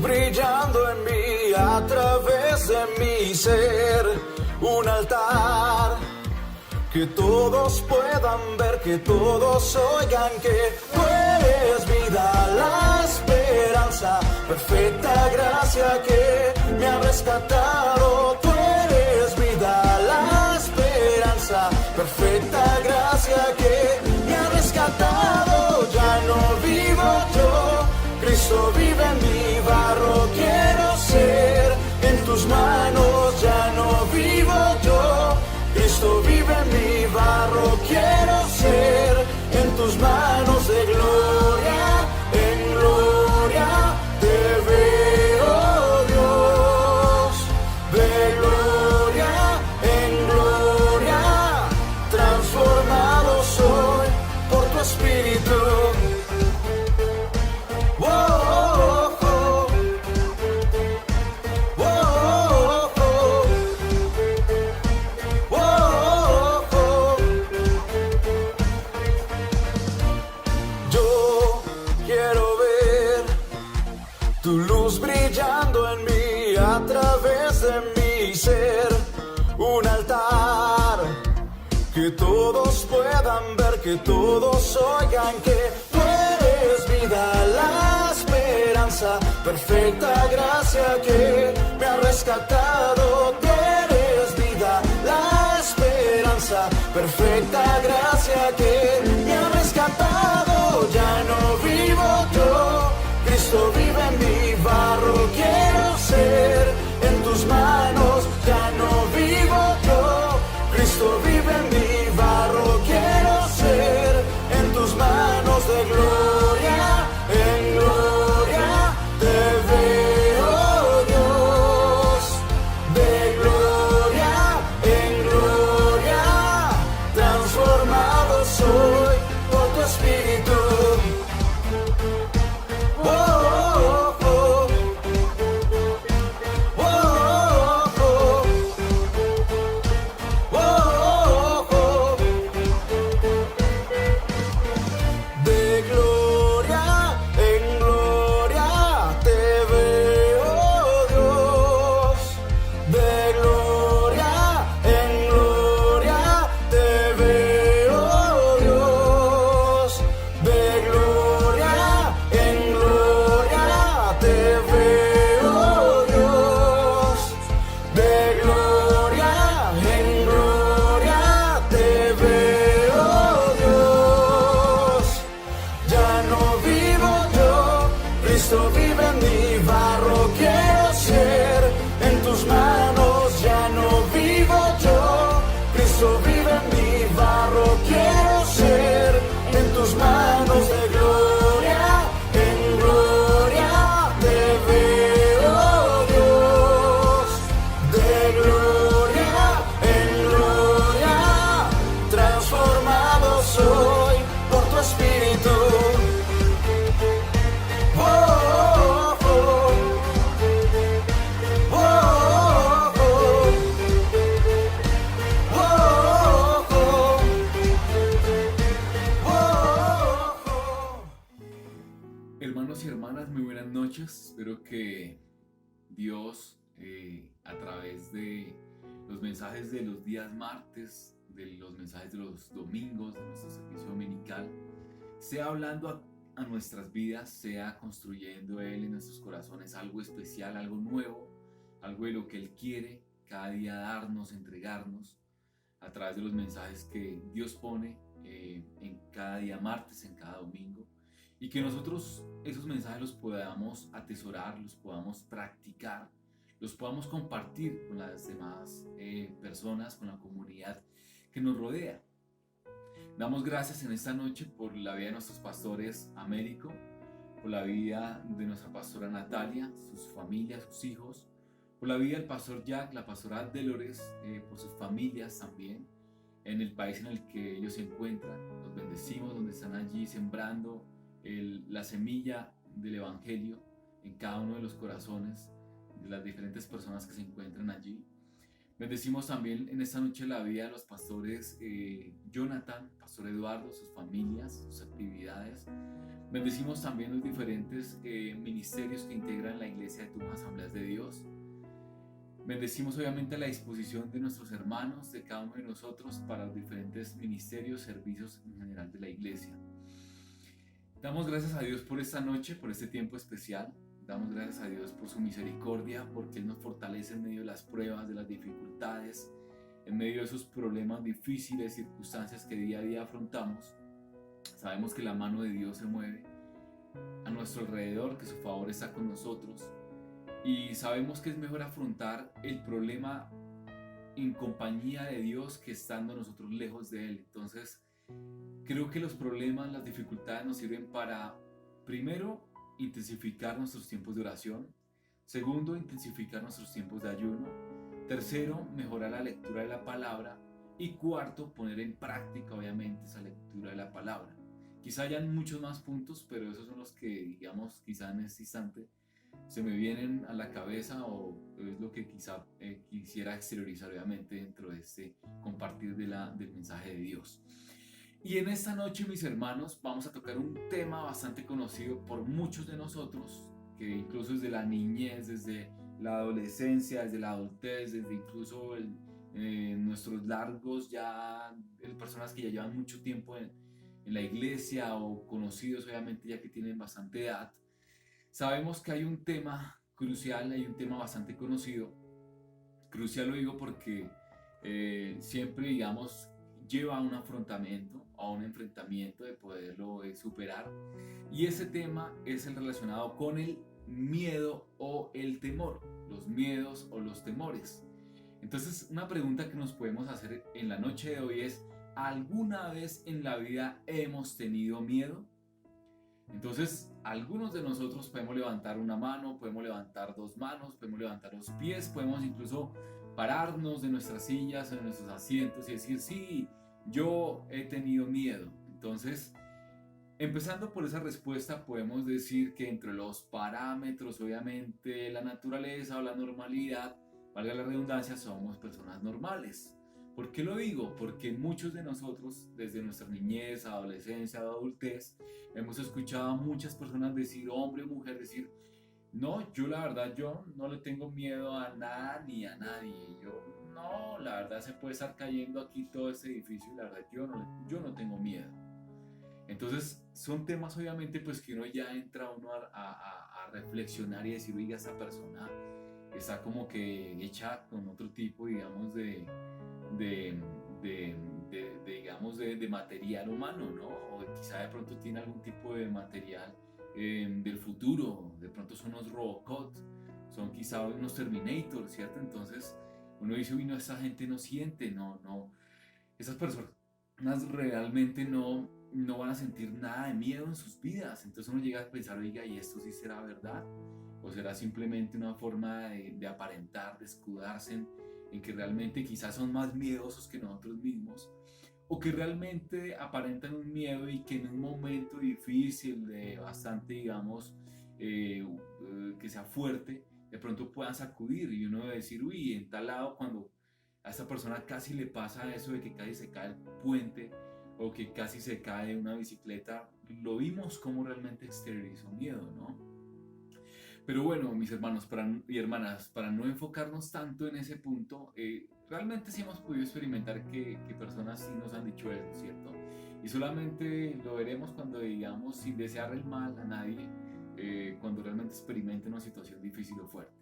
brillando en mí a través de mi ser, un altar que todos puedan ver, que todos oigan que tú eres vida, la esperanza, perfecta gracia que me ha rescatado. Tú eres vida, la esperanza, perfecta gracia que me ha rescatado. Ya no vivo yo, Cristo vive en mi barro, quiero ser en tus manos. Ya no vivo yo, Cristo vive en mi barro, quiero ser en tus manos. De gloria en gloria te veo, Dios. De gloria en gloria transformado soy por tu Espíritu. Tu luz brillando en mí a través de mi ser, un altar que todos puedan ver, que todos oigan que tú eres vida, la esperanza, perfecta gracia que me ha rescatado. Tú eres vida, la esperanza, perfecta gracia que me ha rescatado. Ya no vivo yo, Cristo vive en mi barro, quiero ser en tus manos. Ya no vivo yo, Cristo vive en mi barro, quiero ser en tus manos. De gloria en gloria te veo, Dios. De gloria en gloria transformado soy por tu Espíritu. Cristo vive en mi barro, quiero ser en tus manos. Ya no vivo yo, Cristo vive en mi barro, quiero ser en tus manos. De gloria en gloria te veo, Dios. De gloria en gloria transformado soy por tu Espíritu. Hermanos y hermanas, muy buenas noches. Espero que Dios, a través de los mensajes de los días martes, de los mensajes de los domingos, de nuestro servicio dominical, sea hablando a nuestras vidas, sea construyendo Él en nuestros corazones algo especial, algo nuevo, algo de lo que Él quiere cada día darnos, entregarnos, a través de los mensajes que Dios pone en cada día martes, en cada domingo. Y que nosotros esos mensajes los podamos atesorar, los podamos practicar, los podamos compartir con las demás personas, con la comunidad que nos rodea. Damos gracias en esta noche por la vida de nuestros pastores Américo, por la vida de nuestra pastora Natalia, sus familias, sus hijos, por la vida del pastor Jack, la pastora Delores, por sus familias también, en el país en el que ellos se encuentran. Los bendecimos donde están allí sembrando la semilla del Evangelio en cada uno de los corazones de las diferentes personas que se encuentran allí. Bendecimos también en esta noche la vida de los pastores Jonathan, pastor Eduardo, sus familias, sus actividades. Bendecimos también los diferentes ministerios que integran la Iglesia de Tumas Asambleas de Dios. Bendecimos obviamente la disposición de nuestros hermanos, de cada uno de nosotros para los diferentes ministerios, servicios en general de la Iglesia. Damos gracias a Dios por esta noche, por este tiempo especial. Damos gracias a Dios por su misericordia, porque Él nos fortalece en medio de las pruebas, de las dificultades, en medio de esos problemas difíciles, circunstancias que día a día afrontamos. Sabemos que la mano de Dios se mueve a nuestro alrededor, que su favor está con nosotros. Y sabemos que es mejor afrontar el problema en compañía de Dios que estando nosotros lejos de Él. Entonces, creo que los problemas, las dificultades nos sirven para, primero, intensificar nuestros tiempos de oración. Segundo, intensificar nuestros tiempos de ayuno. Tercero, mejorar la lectura de la palabra. Y cuarto, poner en práctica, obviamente, esa lectura de la palabra. Quizá hayan muchos más puntos, pero esos son los que, digamos, quizá en este instante se me vienen a la cabeza o es lo que quizá quisiera exteriorizar, obviamente, dentro de este compartir del mensaje de Dios. Y en esta noche, mis hermanos, vamos a tocar un tema bastante conocido por muchos de nosotros, que incluso desde la niñez, desde la adolescencia, desde la adultez, desde incluso nuestros largos ya, personas que ya llevan mucho tiempo en la iglesia o conocidos obviamente ya que tienen bastante edad, sabemos que hay un tema crucial, hay un tema bastante conocido. Crucial lo digo porque siempre, digamos, lleva a un afrontamiento, a un enfrentamiento de poderlo superar. Y ese tema es el relacionado con el miedo o el temor, los miedos o los temores. Entonces, una pregunta que nos podemos hacer en la noche de hoy es, ¿alguna vez en la vida hemos tenido miedo? Entonces, algunos de nosotros podemos levantar una mano, podemos levantar dos manos, podemos levantar los pies, podemos incluso pararnos de nuestras sillas, de nuestros asientos y decir, sí, yo he tenido miedo. Entonces, empezando por esa respuesta, podemos decir que entre los parámetros, obviamente, la naturaleza o la normalidad, valga la redundancia, somos personas normales. ¿Por qué lo digo? Porque muchos de nosotros, desde nuestra niñez, adolescencia, adultez, hemos escuchado a muchas personas decir, hombre o mujer, decir, no, yo la verdad, yo no le tengo miedo a nada ni a nadie. Yo, no, la verdad se puede estar cayendo aquí todo este edificio y la verdad yo no tengo miedo. Entonces, son temas obviamente pues que uno ya entra uno a reflexionar y decir, oiga, esta persona está como que hecha con otro tipo, digamos, digamos, de material humano, ¿no? O quizá de pronto tiene algún tipo de material del futuro, de pronto son unos Robocop, son quizá unos Terminator, ¿cierto? Entonces uno dice, uy, no, esa gente no siente, no, esas personas realmente no van a sentir nada de miedo en sus vidas. Entonces uno llega a pensar, oiga, ¿y esto sí será verdad? ¿O será simplemente una forma de aparentar, de escudarse en que realmente quizás son más miedosos que nosotros mismos? O que realmente aparentan un miedo y que en un momento difícil, bastante, digamos, que sea fuerte, de pronto puedan sacudir y uno debe decir, uy, en tal lado cuando a esta persona casi le pasa eso de que casi se cae el puente o que casi se cae una bicicleta, lo vimos como realmente exteriorizó miedo, ¿no? Pero bueno, mis hermanos y hermanas, para no enfocarnos tanto en ese punto, realmente sí hemos podido experimentar que personas sí nos han dicho eso, ¿cierto? Y solamente lo veremos cuando, digamos, sin desear el mal a nadie, cuando realmente experimenten una situación difícil o fuerte.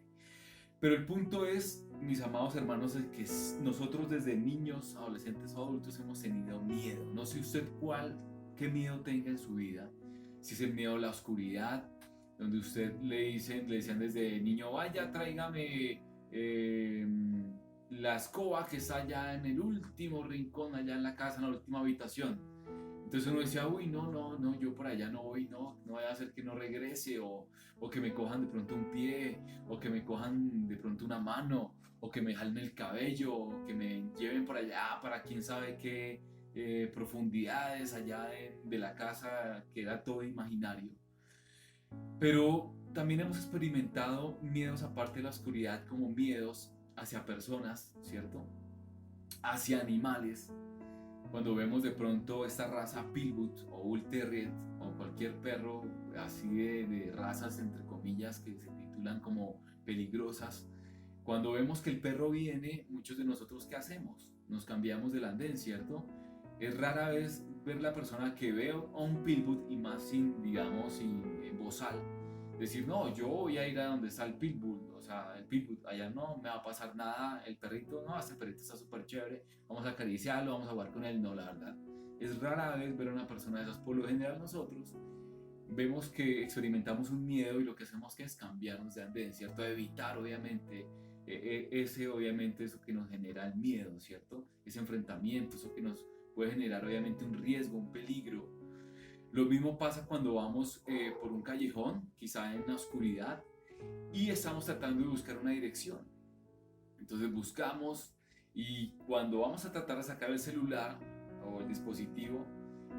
Pero el punto es, mis amados hermanos, es que nosotros desde niños, adolescentes o adultos hemos tenido miedo. No sé usted qué miedo tenga en su vida, si es el miedo a la oscuridad, donde usted le decían desde niño, vaya, tráigame la escoba que está allá en el último rincón, allá en la casa, en la última habitación. Entonces uno decía, uy, no, yo por allá no voy, no vaya a ser que no regrese, o que me cojan de pronto un pie, o que me cojan de pronto una mano, o que me jalen el cabello, o que me lleven por allá para quién sabe qué profundidades allá de la casa, que era todo imaginario. Pero también hemos experimentado miedos aparte de la oscuridad, como miedos hacia personas, ¿cierto? Hacia animales. Cuando vemos de pronto esta raza Pitbull o Bull Terrier o cualquier perro así de razas entre comillas que se titulan como peligrosas, cuando vemos que el perro viene, muchos de nosotros ¿qué hacemos? Nos cambiamos del andén, ¿cierto? Es rara vez ver la persona que ve a un Pitbull y más sin, digamos, sin bozal. Decir, no, yo voy a ir a donde está el Pitbull, o sea, el Pitbull, allá no me va a pasar nada, el perrito, no, este perrito está súper chévere, vamos a acariciarlo, vamos a jugar con él, no, la verdad. Es rara vez ver a una persona de esas, por lo general nosotros vemos que experimentamos un miedo y lo que hacemos que es cambiarnos de andén, ¿cierto? Evitar, obviamente, obviamente, eso que nos genera el miedo, ¿cierto? Ese enfrentamiento, eso que nos puede generar, obviamente, un riesgo, un peligro. Lo mismo pasa cuando vamos por un callejón, quizá en la oscuridad, y estamos tratando de buscar una dirección. Entonces buscamos y cuando vamos a tratar de sacar el celular o el dispositivo,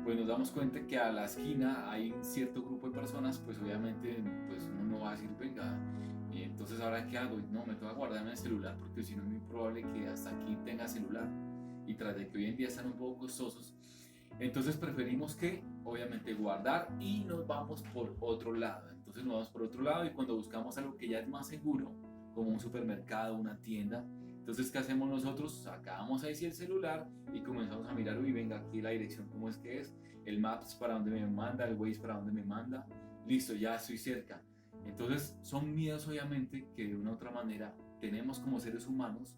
pues nos damos cuenta que a la esquina hay un cierto grupo de personas, pues obviamente pues uno no va a decir, venga, entonces ahora qué hago, no, me tengo que guardar en el celular porque si no es muy probable que hasta aquí tenga celular y tras de que hoy en día están un poco costosos, entonces preferimos que obviamente guardar y nos vamos por otro lado, entonces nos vamos por otro lado y cuando buscamos algo que ya es más seguro, como un supermercado, una tienda, entonces, ¿qué hacemos nosotros? Sacamos ahí sí el celular y comenzamos a mirar, uy, venga, aquí la dirección, ¿cómo es que es? El Maps para dónde me manda, el Waze para dónde me manda. Listo, ya estoy cerca. Entonces, son miedos, obviamente, que de una u otra manera tenemos como seres humanos,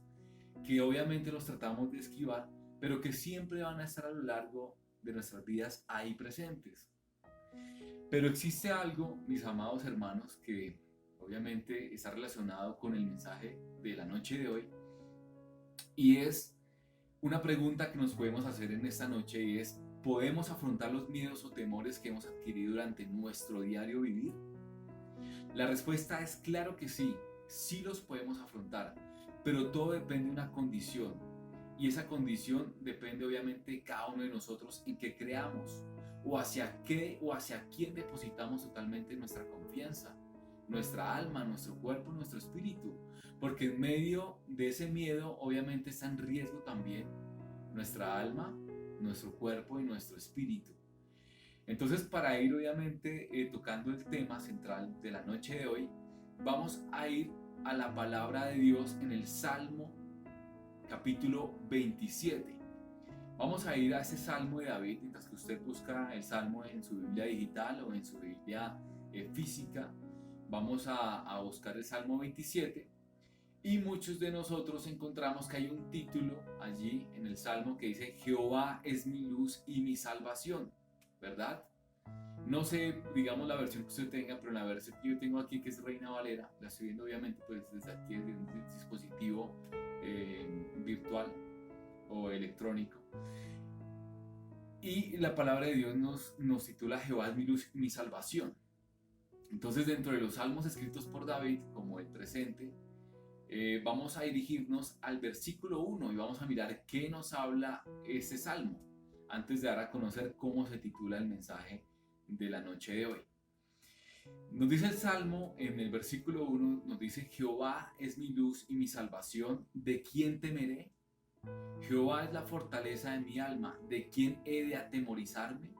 que obviamente los tratamos de esquivar, pero que siempre van a estar a lo largo de nuestras vidas ahí presentes. Pero existe algo, mis amados hermanos, que obviamente está relacionado con el mensaje de la noche de hoy, y es una pregunta que nos podemos hacer en esta noche y es, ¿podemos afrontar los miedos o temores que hemos adquirido durante nuestro diario vivir? La respuesta es claro que sí, sí los podemos afrontar, pero todo depende de una condición. Y esa condición depende obviamente de cada uno de nosotros en qué creamos, o hacia qué o hacia quién depositamos totalmente nuestra confianza, nuestra alma, nuestro cuerpo, nuestro espíritu. Porque en medio de ese miedo obviamente está en riesgo también nuestra alma, nuestro cuerpo y nuestro espíritu. Entonces para ir obviamente tocando el tema central de la noche de hoy, vamos a ir a la palabra de Dios en el Salmo capítulo 27. Vamos a ir a ese Salmo de David, mientras que usted busca el Salmo en su Biblia digital o en su Biblia física. Vamos a buscar el Salmo 27 y muchos de nosotros encontramos que hay un título allí en el Salmo que dice Jehová es mi luz y mi salvación, ¿verdad? No sé, digamos la versión que usted tenga, pero la versión que yo tengo aquí, que es Reina Valera, la estoy viendo obviamente pues desde aquí, desde un dispositivo virtual o electrónico. Y la palabra de Dios nos titula Jehová es mi luz y mi salvación. Entonces, dentro de los salmos escritos por David, como el presente, vamos a dirigirnos al versículo 1 y vamos a mirar qué nos habla este salmo, antes de dar a conocer cómo se titula el mensaje de la noche de hoy. Nos dice el salmo en el versículo 1, nos dice Jehová es mi luz y mi salvación, ¿de quién temeré? Jehová es la fortaleza de mi alma, ¿de quién he de atemorizarme?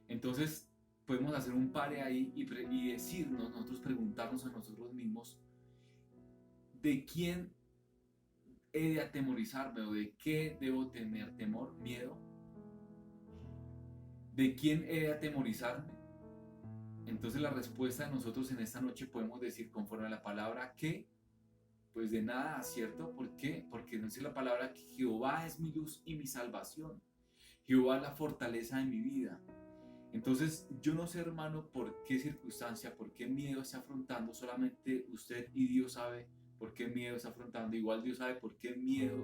Entonces podemos hacer un pare ahí y decirnos, nosotros preguntarnos a nosotros mismos, ¿de quién he de atemorizarme o de qué debo tener temor, miedo? ¿De quién he de atemorizarme? Entonces la respuesta de nosotros en esta noche podemos decir conforme a la palabra que, pues de nada, ¿cierto? ¿Por qué? Porque nos dice la palabra que Jehová es mi luz y mi salvación. Jehová es la fortaleza de mi vida. Entonces yo no sé, hermano, por qué circunstancia, por qué miedo está afrontando, solamente usted y Dios sabe por qué miedo está afrontando, igual Dios sabe por qué miedo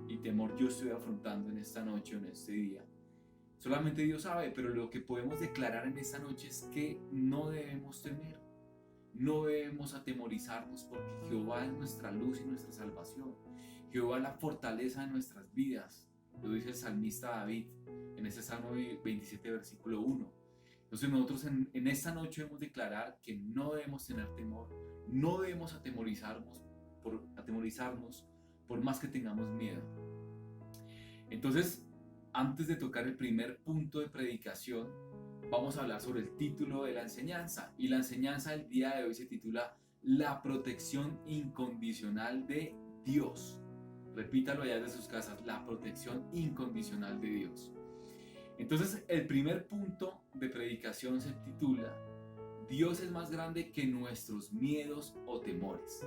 y temor yo estoy afrontando en esta noche o en este día. Solamente Dios sabe, pero lo que podemos declarar en esta noche es que no debemos temer, no debemos atemorizarnos porque Jehová es nuestra luz y nuestra salvación. Jehová es la fortaleza de nuestras vidas, lo dice el salmista David en ese Salmo 27 versículo 1. Entonces nosotros en esta noche debemos declarar que no debemos tener temor, no debemos atemorizarnos por atemorizarnos, por más que tengamos miedo. Entonces, antes de tocar el primer punto de predicación, vamos a hablar sobre el título de la enseñanza. Y la enseñanza del día de hoy se titula La protección incondicional de Dios. Repítalo allá de sus casas, la protección incondicional de Dios. Entonces, el primer punto de predicación se titula Dios es más grande que nuestros miedos o temores.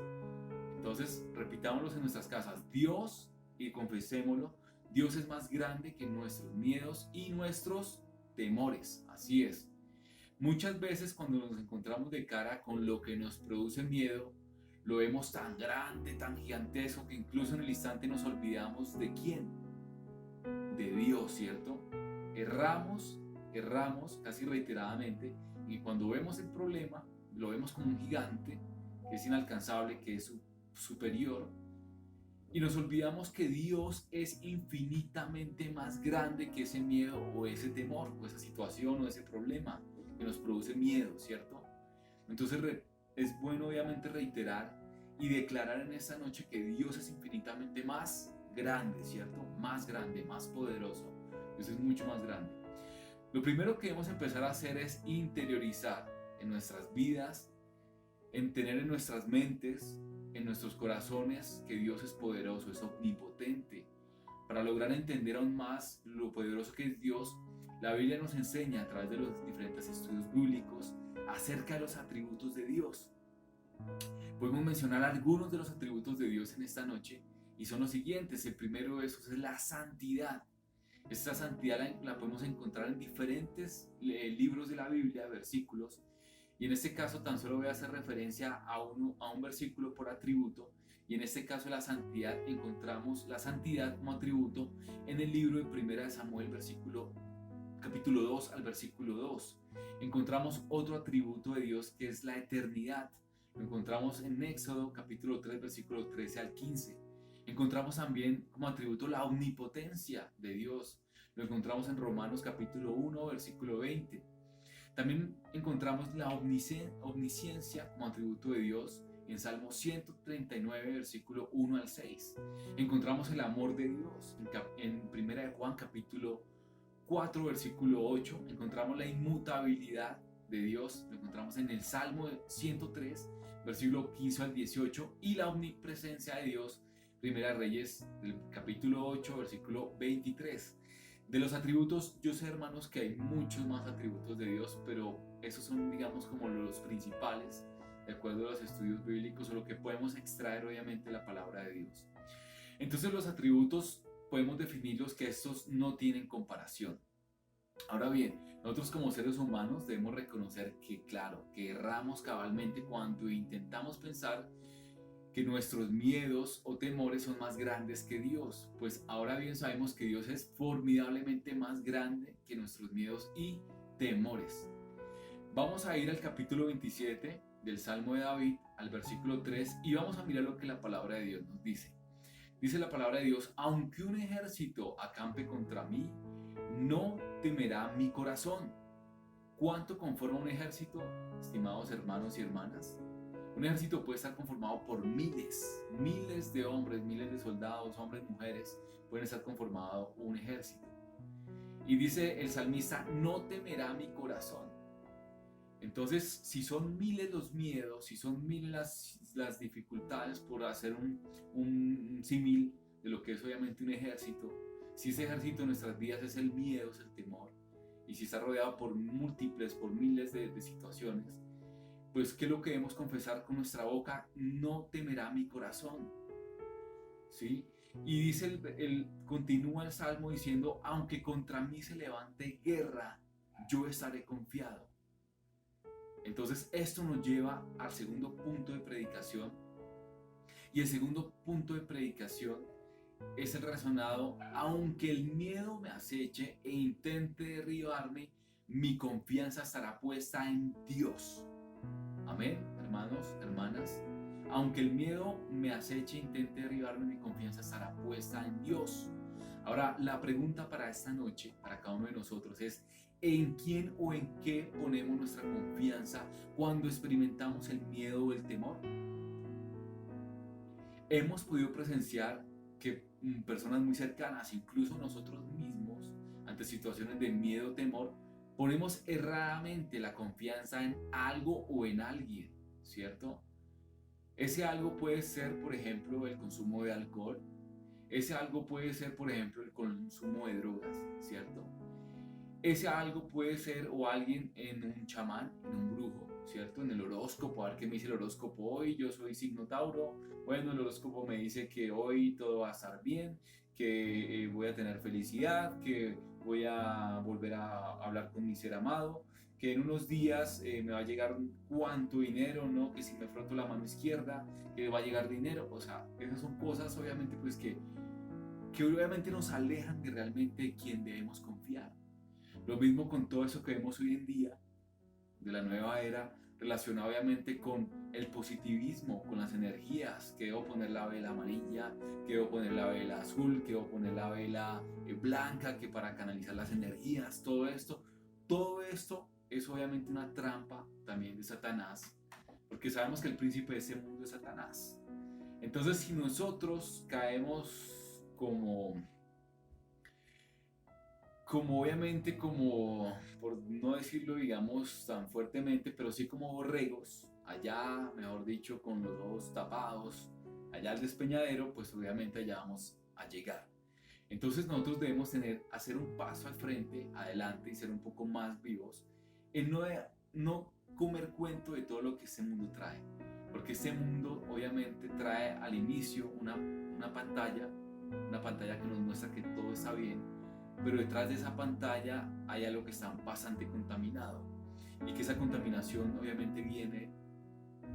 Entonces, repitámoslo en nuestras casas. Dios, y confesémoslo, Dios es más grande que nuestros miedos y nuestros temores. Así es. Muchas veces cuando nos encontramos de cara con lo que nos produce miedo, lo vemos tan grande, tan gigantesco, que incluso en el instante nos olvidamos de quién, de Dios, ¿cierto? Erramos casi reiteradamente, y cuando vemos el problema, lo vemos como un gigante que es inalcanzable, que es superior, y nos olvidamos que Dios es infinitamente más grande que ese miedo o ese temor o esa situación o ese problema que nos produce miedo, ¿cierto? Entonces es bueno obviamente reiterar y declarar en esta noche que Dios es infinitamente más grande, ¿cierto? Más grande, más poderoso. Dios es mucho más grande. Lo primero que debemos empezar a hacer es interiorizar en nuestras vidas, en tener en nuestras mentes, en nuestros corazones, que Dios es poderoso, es omnipotente. Para lograr entender aún más lo poderoso que es Dios, la Biblia nos enseña a través de los diferentes estudios bíblicos acerca de los atributos de Dios. Podemos mencionar algunos de los atributos de Dios en esta noche y son los siguientes. El primero de esos es la santidad. Esta santidad la podemos encontrar en diferentes libros de la Biblia, versículos, y en este caso tan solo voy a hacer referencia a un versículo por atributo, y en este caso encontramos la santidad como atributo en el libro de 1 Samuel, capítulo 2 al versículo 2. Encontramos otro atributo de Dios que es la eternidad. Lo encontramos en Éxodo capítulo 3, versículo 13 al 15. Encontramos también como atributo la omnipotencia de Dios. Lo encontramos en Romanos capítulo 1, versículo 20. También encontramos la omnisciencia como atributo de Dios en Salmo 139, versículo 1 al 6. Encontramos el amor de Dios en 1 de Juan capítulo 4, versículo 8. Encontramos la inmutabilidad de Dios. Lo encontramos en el Salmo 103, versículo 15 al 18. Y la omnipresencia de Dios, Primera Reyes, del capítulo 8, versículo 23. De los atributos, yo sé, hermanos, que hay muchos más atributos de Dios, pero esos son, digamos, como los principales, de acuerdo a los estudios bíblicos, o lo que podemos extraer, obviamente, de la palabra de Dios. Entonces, los atributos podemos definirlos que estos no tienen comparación. Ahora bien, nosotros como seres humanos debemos reconocer que, claro, que erramos cabalmente cuando intentamos pensar que nuestros miedos o temores son más grandes que Dios, pues ahora bien sabemos que Dios es formidablemente más grande que nuestros miedos y temores. Vamos a ir al capítulo 27 del Salmo de David, al versículo 3, y vamos a mirar lo que la palabra de Dios nos dice. Dice la palabra de Dios: aunque un ejército acampe contra mí, no temerá mi corazón. ¿Cuánto conforma un ejército, estimados hermanos y hermanas? Un ejército puede estar conformado por miles de hombres, miles de soldados, hombres, mujeres, pueden estar conformado un ejército. Y dice el salmista: no temerá mi corazón. Entonces, si son miles los miedos, si son miles las dificultades, por hacer un símil de lo que es obviamente un ejército, si ese ejército en nuestras vidas es el miedo, es el temor, y si está rodeado por miles de situaciones, pues ¿qué es lo que debemos confesar con nuestra boca? No temerá mi corazón, ¿sí? Y dice continúa el Salmo diciendo: aunque contra mí se levante guerra, yo estaré confiado. Entonces esto nos lleva al segundo punto de predicación, y el segundo punto de predicación es el relacionado: aunque el miedo me aceche e intente derribarme, mi confianza estará puesta en Dios. Amén, hermanos, hermanas. Aunque el miedo me aceche e intente derribarme, mi confianza estará puesta en Dios. Ahora, la pregunta para esta noche, para cada uno de nosotros, es: ¿en quién o en qué ponemos nuestra confianza cuando experimentamos el miedo o el temor? hemos podido presenciar que personas muy cercanas, incluso nosotros mismos, ante situaciones de miedo o temor, ponemos erradamente la confianza en algo o en alguien, ¿cierto? Ese algo puede ser, por ejemplo, el consumo de alcohol. Ese algo puede ser, por ejemplo, el consumo de drogas, ¿cierto? Ese algo puede ser o alguien en un chamán, en un brujo, ¿cierto? En el horóscopo, a ver qué me dice el horóscopo hoy, yo soy signo Tauro, bueno, el horóscopo me dice que hoy todo va a estar bien, que voy a tener felicidad, que voy a volver a hablar con mi ser amado, que en unos días me va a llegar cuánto dinero, ¿no? Que si me froto la mano izquierda, que va a llegar dinero, o sea, esas son cosas obviamente pues que obviamente nos alejan de realmente quién debemos confiar. Lo mismo con todo eso que vemos hoy en día, de la nueva era, relacionado obviamente con el positivismo, con las energías, que debo poner la vela amarilla, que debo poner la vela azul, que debo poner la vela blanca, que para canalizar las energías, todo esto es obviamente una trampa también de Satanás, porque sabemos que el príncipe de este mundo es Satanás. Entonces, si nosotros caemos como obviamente, como, por no decirlo, digamos, tan fuertemente, pero sí como borregos, allá, mejor dicho, con los ojos tapados, allá al despeñadero, pues obviamente allá vamos a llegar. Entonces nosotros debemos hacer un paso al frente, adelante y ser un poco más vivos, en no comer cuento de todo lo que este mundo trae, porque este mundo obviamente trae al inicio una pantalla que nos muestra que todo está bien, pero detrás de esa pantalla hay algo que está bastante contaminado y que esa contaminación obviamente viene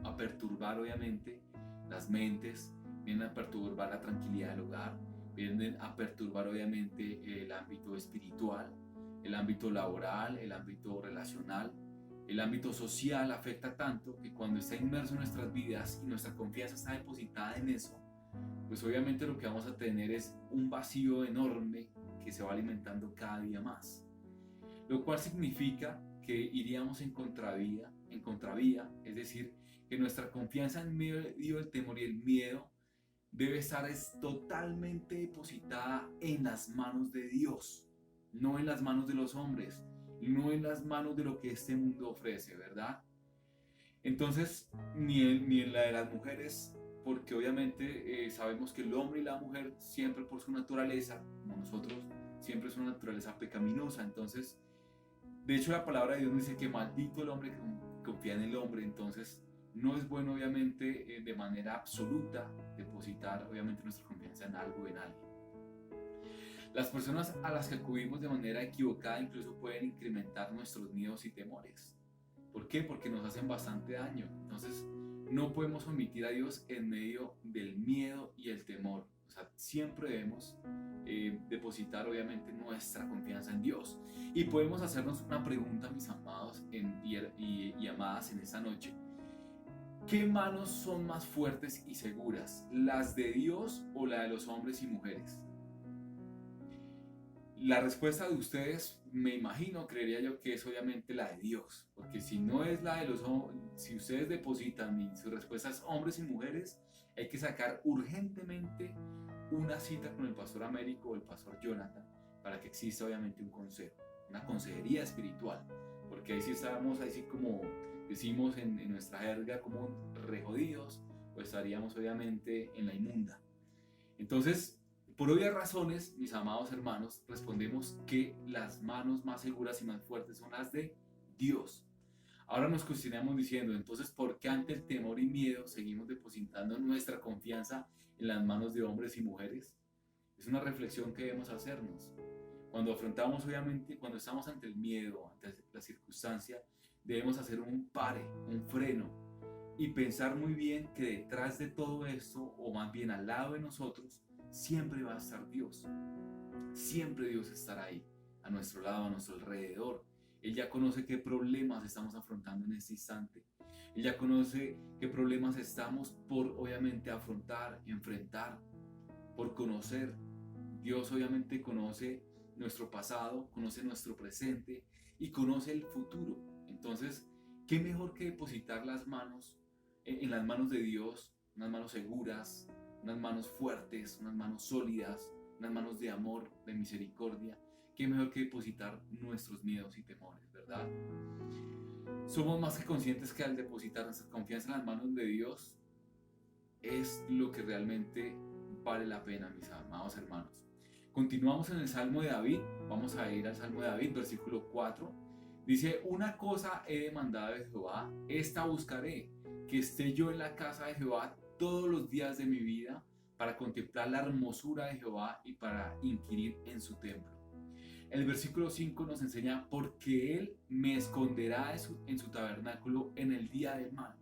a perturbar obviamente las mentes, viene a perturbar la tranquilidad del hogar, vienen a perturbar obviamente el ámbito espiritual, el ámbito laboral, el ámbito relacional, el ámbito social. Afecta tanto que cuando está inmerso en nuestras vidas y nuestra confianza está depositada en eso, pues obviamente lo que vamos a tener es un vacío enorme que se va alimentando cada día más. Lo cual significa que iríamos en contravía, es decir, que nuestra confianza en medio del temor y el miedo debe estar totalmente depositada en las manos de Dios, no en las manos de los hombres, no en las manos de lo que este mundo ofrece, ¿verdad? Entonces, ni en la de las mujeres, porque obviamente sabemos que el hombre y la mujer siempre por su naturaleza, como nosotros, siempre es una naturaleza pecaminosa. Entonces, de hecho la palabra de Dios dice que maldito el hombre que confía en el hombre. Entonces, no es bueno obviamente de manera absoluta depositar obviamente nuestra confianza en algo, en alguien. Las personas a las que acudimos de manera equivocada incluso pueden incrementar nuestros miedos y temores. ¿Por qué? Porque nos hacen bastante daño. Entonces, no podemos omitir a Dios en medio del miedo y el temor. O sea, siempre debemos depositar obviamente nuestra confianza en Dios. Y podemos hacernos una pregunta, mis amados y amadas, en esta noche. ¿Qué manos son más fuertes y seguras? ¿Las de Dios o la de los hombres y mujeres? La respuesta de ustedes, me imagino, creería yo que es obviamente la de Dios, porque si no es la de los hombres, si ustedes depositan y su respuesta es hombres y mujeres, hay que sacar urgentemente una cita con el pastor Américo o el pastor Jonathan para que exista obviamente un consejo, una consejería espiritual, porque ahí sí estamos, ahí sí como decimos en nuestra jerga, como rejodidos, o estaríamos obviamente en la inmunda. Entonces, por obvias razones, mis amados hermanos, respondemos que las manos más seguras y más fuertes son las de Dios. Ahora nos cuestionamos diciendo, entonces, ¿por qué ante el temor y miedo seguimos depositando nuestra confianza en las manos de hombres y mujeres? Es una reflexión que debemos hacernos. Cuando afrontamos, obviamente, cuando estamos ante el miedo, ante la circunstancia, debemos hacer un pare, un freno, y pensar muy bien que detrás de todo esto, o más bien al lado de nosotros, siempre va a estar Dios. Siempre Dios estará ahí, a nuestro lado, a nuestro alrededor. Él ya conoce qué problemas estamos afrontando en este instante. Él ya conoce qué problemas estamos por obviamente afrontar, enfrentar, por conocer. Dios obviamente conoce nuestro pasado, conoce nuestro presente y conoce el futuro. Entonces, ¿qué mejor que depositar las manos en las manos de Dios, unas manos seguras, unas manos fuertes, unas manos sólidas, unas manos de amor, de misericordia. Qué mejor que depositar nuestros miedos y temores, ¿verdad? Somos más que conscientes que al depositar nuestra confianza en las manos de Dios es lo que realmente vale la pena, mis amados hermanos. Continuamos en el Salmo de David. Vamos a ir al Salmo de David, versículo 4. Dice: una cosa he demandado de Jehová, esta buscaré, que esté yo en la casa de Jehová todos los días de mi vida, para contemplar la hermosura de Jehová y para inquirir en su templo. El versículo 5 nos enseña: porque Él me esconderá en su tabernáculo en el día del mal.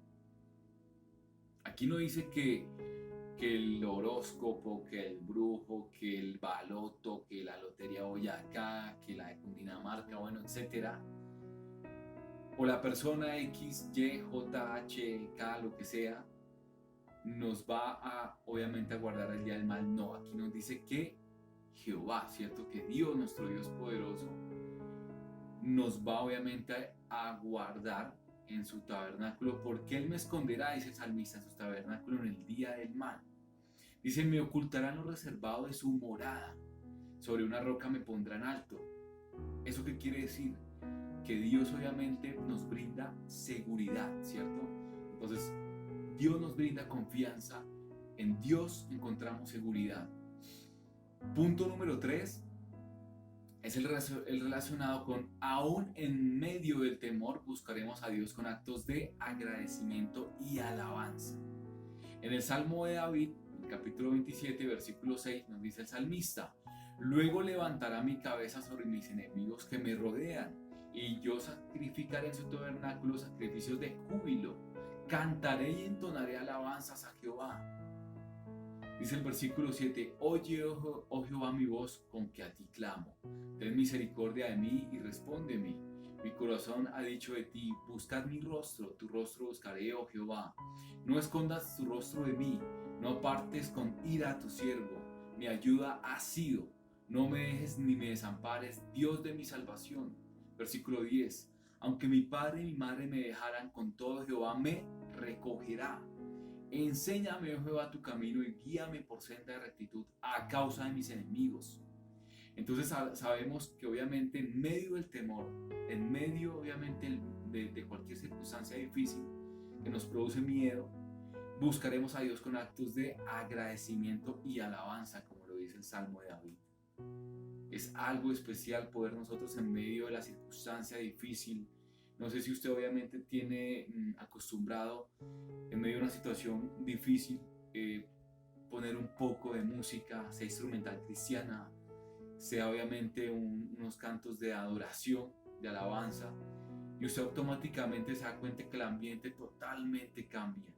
Aquí no dice que el horóscopo, que el brujo, que el baloto, que la lotería Boyacá, que la de Cundinamarca, bueno, etcétera, o la persona X, Y, J, H, K, lo que sea, nos va a, obviamente, a guardar el día del mal. No, aquí nos dice que Jehová, ¿cierto? Que Dios, nuestro Dios poderoso, nos va, obviamente, a guardar en su tabernáculo, porque Él me esconderá, dice el salmista, en su tabernáculo en el día del mal. Dice: me ocultará en lo reservado de su morada, sobre una roca me pondrá en alto. ¿Eso qué quiere decir? Que Dios obviamente nos brinda seguridad, ¿cierto? Entonces, Dios nos brinda confianza, en Dios encontramos seguridad. Punto número 3 es el relacionado con: aún en medio del temor buscaremos a Dios con actos de agradecimiento y alabanza. En el Salmo de David, capítulo 27, versículo 6, nos dice el salmista: luego levantará mi cabeza sobre mis enemigos que me rodean, y yo sacrificaré en su tabernáculo sacrificios de júbilo, cantaré y entonaré alabanzas a Jehová. Dice el versículo 7: oye, oh Jehová, mi voz con que a ti clamo, ten misericordia de mí y respóndeme. Mi corazón ha dicho de ti: buscad mi rostro, tu rostro buscaré, oh Jehová. No escondas tu rostro de mí, no apartes con ira a tu siervo. Mi ayuda ha sido, no me dejes ni me desampares, Dios de mi salvación. Versículo 10: aunque mi padre y mi madre me dejaran, con todo Jehová me recogerá. Enséñame, oh Jehová, tu camino y guíame por senda de rectitud a causa de mis enemigos. Entonces sabemos que obviamente en medio del temor, en medio obviamente de cualquier circunstancia difícil que nos produce miedo, buscaremos a Dios con actos de agradecimiento y alabanza, como lo dice el Salmo de David. Es algo especial poder nosotros en medio de la circunstancia difícil. No sé si usted obviamente tiene acostumbrado en medio de una situación difícil poner un poco de música, sea instrumental cristiana, sea obviamente unos cantos de adoración, de alabanza, y usted automáticamente se da cuenta que el ambiente totalmente cambia.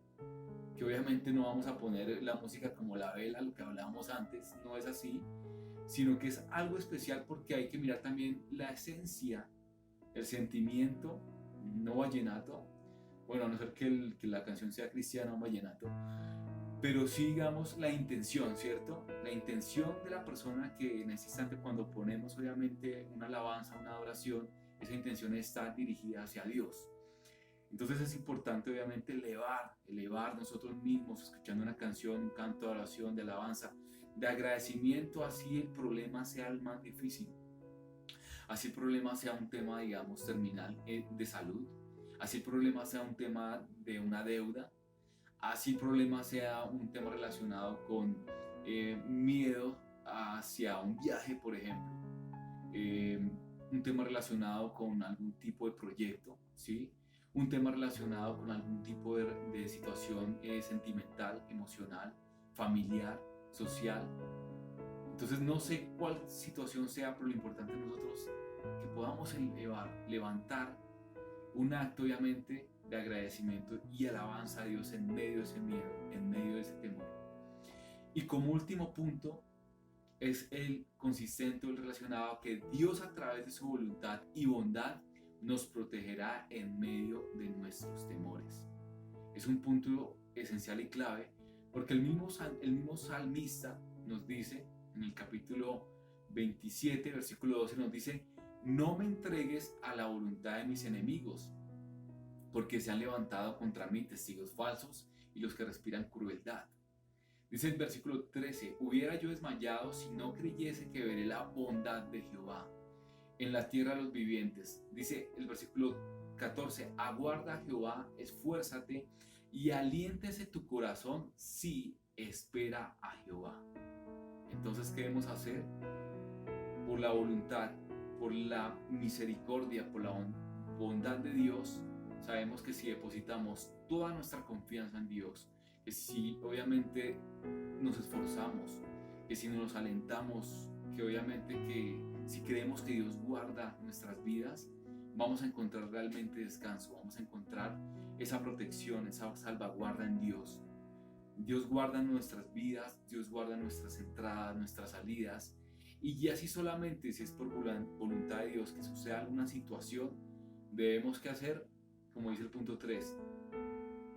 Que obviamente no vamos a poner la música como la vela, lo que hablábamos antes, no es así, sino que es algo especial porque hay que mirar también la esencia, el sentimiento, no vallenato, bueno, a no ser que la canción sea cristiana o vallenato, pero sí, digamos, la intención, ¿cierto? La intención de la persona, que en ese instante, cuando ponemos obviamente una alabanza, una adoración, esa intención está dirigida hacia Dios. Entonces es importante obviamente elevar nosotros mismos, escuchando una canción, un canto de oración, de alabanza, de agradecimiento, así el problema sea el más difícil, así el problema sea un tema, digamos, terminal de salud, así el problema sea un tema de una deuda, así el problema sea un tema relacionado con miedo hacia un viaje, por ejemplo, un tema relacionado con algún tipo de proyecto, ¿sí? Un tema relacionado con algún tipo de situación sentimental, emocional, familiar, social. Entonces no sé cuál situación sea, pero lo importante es nosotros que podamos levantar un acto obviamente de agradecimiento y alabanza a Dios en medio de ese miedo, en medio de ese temor. Y como último punto es el consistente o el relacionado, que Dios, a través de su voluntad y bondad, nos protegerá en medio de nuestros temores. Es un punto esencial y clave, porque el mismo salmista nos dice en el capítulo 27, versículo 12, nos dice: no me entregues a la voluntad de mis enemigos, porque se han levantado contra mí testigos falsos y los que respiran crueldad. Dice el versículo 13, hubiera yo desmayado si no creyese que veré la bondad de Jehová en la tierra de los vivientes. Dice el versículo 14, aguarda a Jehová, esfuérzate y aliéntese tu corazón si espera a Jehová. Entonces, ¿qué debemos hacer? Por la voluntad, por la misericordia, por la bondad de Dios, sabemos que si depositamos toda nuestra confianza en Dios, que si obviamente nos esforzamos, que si nos alentamos, que obviamente que si creemos que Dios guarda nuestras vidas, vamos a encontrar realmente descanso, vamos a encontrar esa protección, esa salvaguarda en Dios. Dios guarda nuestras vidas, Dios guarda nuestras entradas, nuestras salidas, y así solamente si es por voluntad de Dios que suceda alguna situación, debemos que hacer, como dice el punto 3,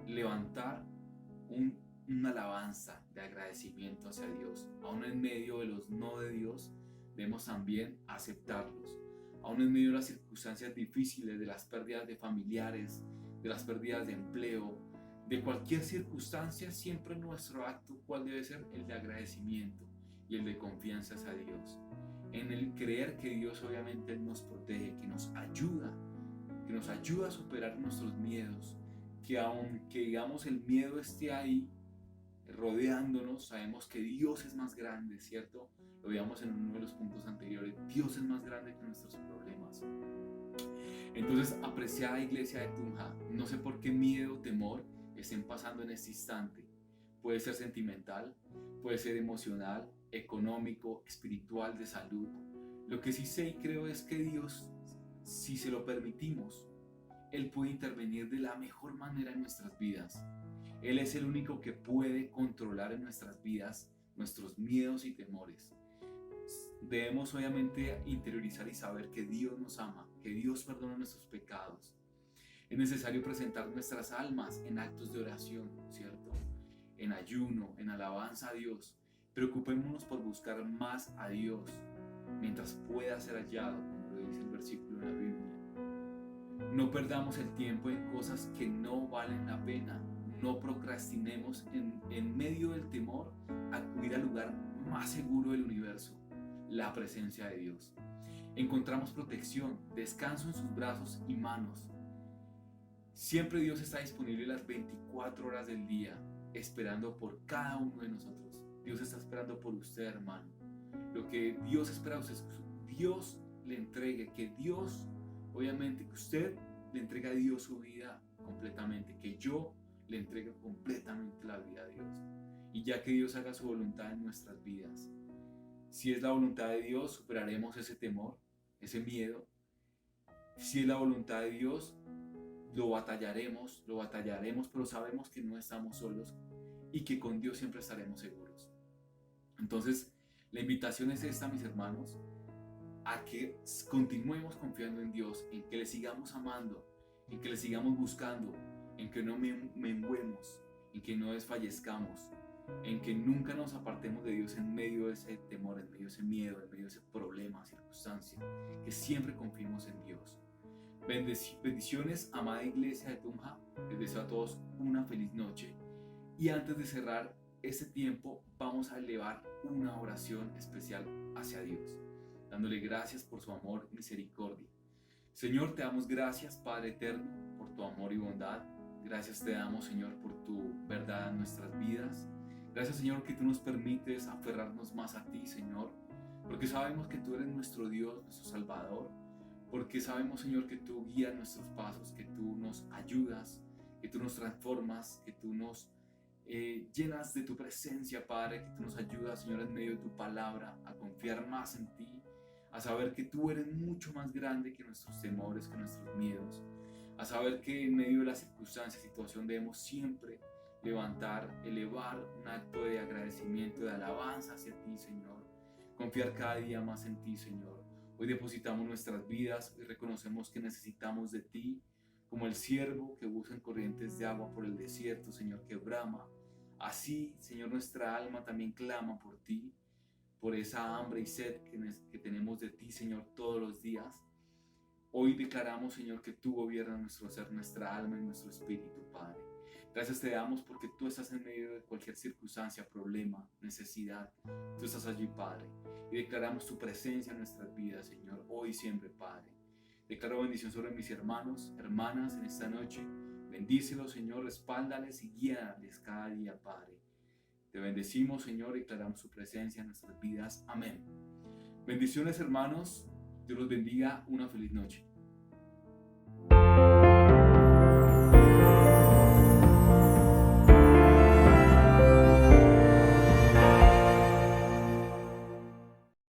levantar una alabanza de agradecimiento hacia Dios. Aún en medio de los no de Dios, debemos también aceptarlos. Aún en medio de las circunstancias difíciles, de las pérdidas de familiares, de las pérdidas de empleo, de cualquier circunstancia, siempre nuestro acto, ¿cuál debe ser? El de agradecimiento y el de confianza hacia Dios. En el creer que Dios obviamente nos protege, que nos ayuda a superar nuestros miedos, que aunque digamos el miedo esté ahí rodeándonos, sabemos que Dios es más grande, ¿cierto? Lo veíamos en uno de los puntos anteriores, Dios es más grande que nuestros problemas. Entonces, apreciada iglesia de Tunja, no sé por qué miedo o temor estén pasando en este instante. Puede ser sentimental, puede ser emocional, económico, espiritual, de salud. Lo que sí sé y creo es que Dios, si se lo permitimos, Él puede intervenir de la mejor manera en nuestras vidas. Él es el único que puede controlar en nuestras vidas nuestros miedos y temores. Debemos obviamente interiorizar y saber que Dios nos ama, que Dios perdona nuestros pecados. Es necesario presentar nuestras almas en actos de oración, ¿cierto? En ayuno, en alabanza a Dios. Preocupémonos por buscar más a Dios mientras pueda ser hallado, como lo dice el versículo en la Biblia. No perdamos el tiempo en cosas que no valen la pena. No procrastinemos en medio del temor acudir al lugar más seguro del universo, la presencia de Dios. Encontramos protección, descanso en sus brazos y manos. Siempre Dios está disponible las 24 horas del día, esperando por cada uno de nosotros. Dios está esperando por usted, hermano. Lo que Dios espera de usted es que Dios le entregue, que Dios, obviamente, que usted le entregue a Dios su vida completamente, que yo le entregue completamente la vida a Dios. Y ya que Dios haga su voluntad en nuestras vidas, si es la voluntad de Dios, superaremos ese temor, ese miedo. Si es la voluntad de Dios, lo batallaremos, pero sabemos que no estamos solos y que con Dios siempre estaremos seguros. Entonces, la invitación es esta, mis hermanos, a que continuemos confiando en Dios, en que le sigamos amando, en que le sigamos buscando, en que no menguemos, en que no desfallezcamos, en que nunca nos apartemos de Dios en medio de ese temor, en medio de ese miedo, en medio de ese problema, circunstancia, que siempre confiemos en Dios. Bendiciones, amada iglesia de Tunja. Les deseo a todos una feliz noche. Y antes de cerrar este tiempo, vamos a elevar una oración especial hacia Dios, dándole gracias por su amor y misericordia. Señor, te damos gracias, Padre eterno, por tu amor y bondad. Gracias te damos, Señor, por tu verdad en nuestras vidas. Gracias, Señor, que tú nos permites aferrarnos más a ti, Señor, porque sabemos que tú eres nuestro Dios, nuestro Salvador. Porque sabemos, Señor, que tú guías nuestros pasos, que tú nos ayudas, que tú nos transformas, que tú nos llenas de tu presencia, Padre, que tú nos ayudas, Señor, en medio de tu palabra, a confiar más en ti, a saber que tú eres mucho más grande que nuestros temores, que nuestros miedos, a saber que en medio de la circunstancia, situación, debemos siempre elevar un acto de agradecimiento, de alabanza hacia ti, Señor, confiar cada día más en ti, Señor. Hoy depositamos nuestras vidas y reconocemos que necesitamos de ti, como el ciervo que busca en corrientes de agua por el desierto, Señor, que brama. Así, Señor, nuestra alma también clama por ti, por esa hambre y sed que tenemos de ti, Señor, todos los días. Hoy declaramos, Señor, que tú gobiernas nuestro ser, nuestra alma y nuestro espíritu, Padre. Gracias te damos porque tú estás en medio de cualquier circunstancia, problema, necesidad. Tú estás allí, Padre. Y declaramos tu presencia en nuestras vidas, Señor, hoy y siempre, Padre. Declaro bendición sobre mis hermanos, hermanas en esta noche. Bendícelos, Señor, respáldales y guíales cada día, Padre. Te bendecimos, Señor, y declaramos tu presencia en nuestras vidas. Amén. Bendiciones, hermanos. Dios los bendiga. Una feliz noche.